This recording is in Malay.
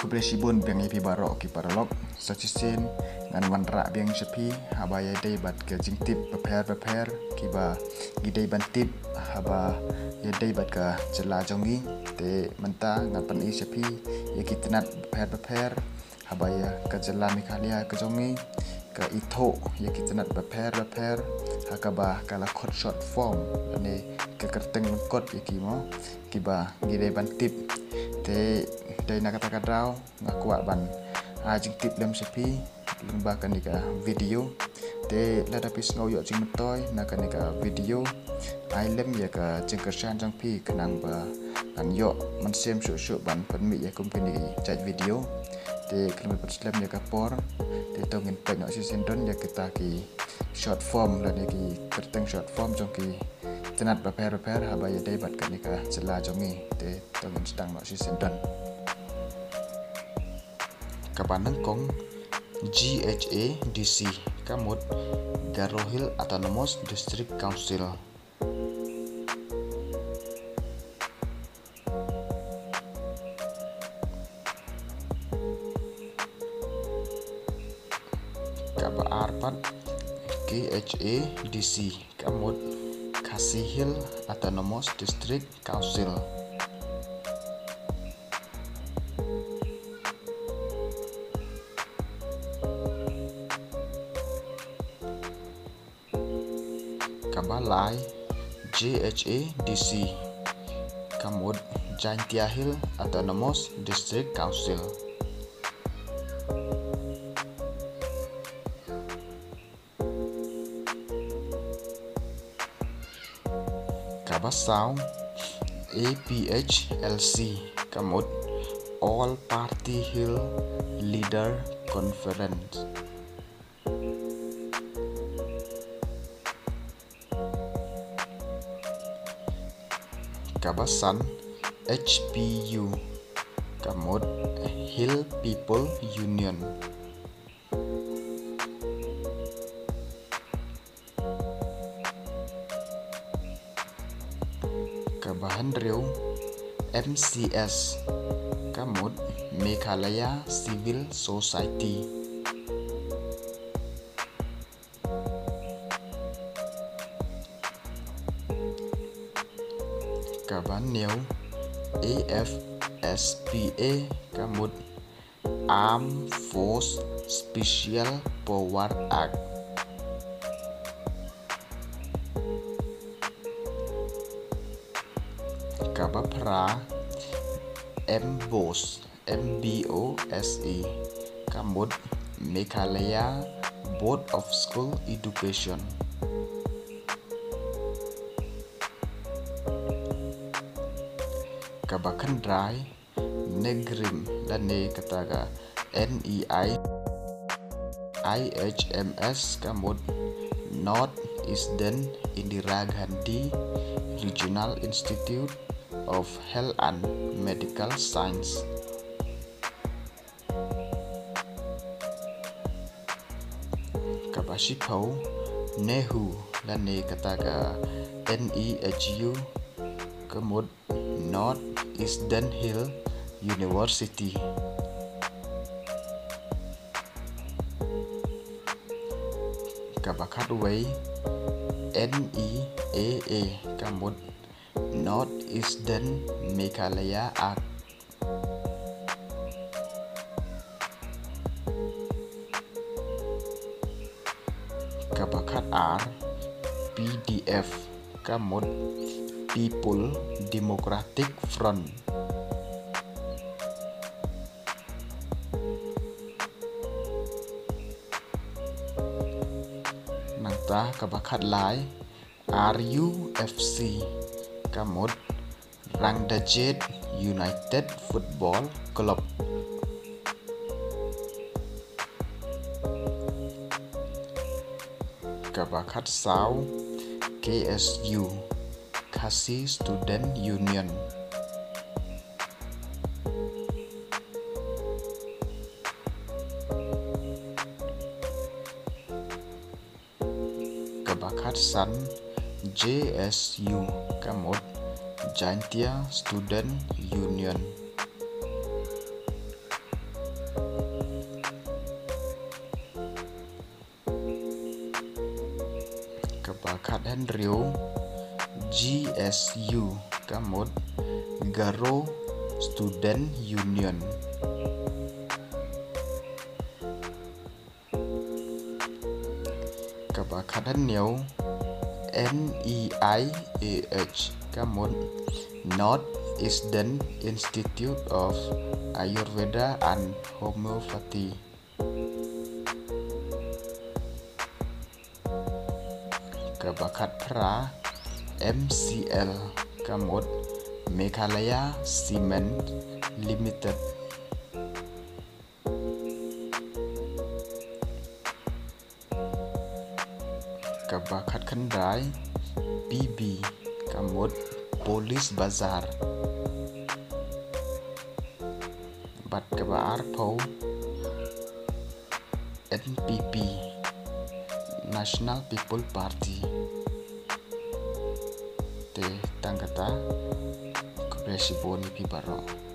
kublesibun biang ipi barok ki paralok sacisin ngan wanra biang sepi habaya day bat ke jingtip beper kiba gidei bantip haba ya day bat ka jela jongi te menta ngan pan i sepi ya kitnat beper habaya ka jela mikhalia ke jongi ka itho ya kitnat beper hakaba kala khot short form ane ke kerteng lengkot ya kimo kiba gidei bantip te day na kata kadraw ngakwa ban ajing tip lem sepi lembah kanika video te ladapis ngau yo jing metoy na kanika video ai lem ya ka jing kersan jang pi kenang ba kan yo man sem shu ban permi ya company chat video te kelem perslem ya ka por te tongin penyo season don ya kita ki short form la ki kerteng short form jong ki tenat beper habaya day bat kanika jela jongi te tongin sedang no season don kapanang kong GHA DC Kamut Garo Hill Autonomous District Council Kaba Arpat GHA DC Kamut Kasih Hill Autonomous District Council Kabalai GHA DC Kamut Jaintia Hill Autonomous District Council Kabasau APHLC Kamut All Party Hill Leader Conference Kabasan HPU Kamut Hill People Union Kabahan Riau MCS Kamut Meghalaya Civil Society Kaban Neu AFSPA Kamut Armed Force Special Power Act Kabapra MBOSE Kamut Meghalaya Board of School Education Kabakandrai Negrim Lane Kataga NEI IHMS Kamut North Eastern Indira Gandhi Regional Institute of Health and Medical Science Kabashipau Nehu Lane Kataga NEHU Kamut North Eastern Hill University Kabakatway NEAA Kamut North Eastern Meghalaya Act Kabakat R PDF Kamut People Democratic Front Nangta Kabakat Lai RUFC Kamut Rangdajet United Football Club Kabakat Sau KSU Kasi Student Union Kabakat San JSU Kamut Jaintia Student Union khat hen riu GSU kamot Garo Student Union. Kaba khat hen niu NEIAH kamot North Eastern Institute of Ayurveda and Homeopathy. Kabakat pra MCL kamot Meghalaya Cement Limited. Kabakat kendai PB kamot Police Bazar. Bat kaba arpo NPP National People Party. Te tanggata Kobresi Boni Pi Barok.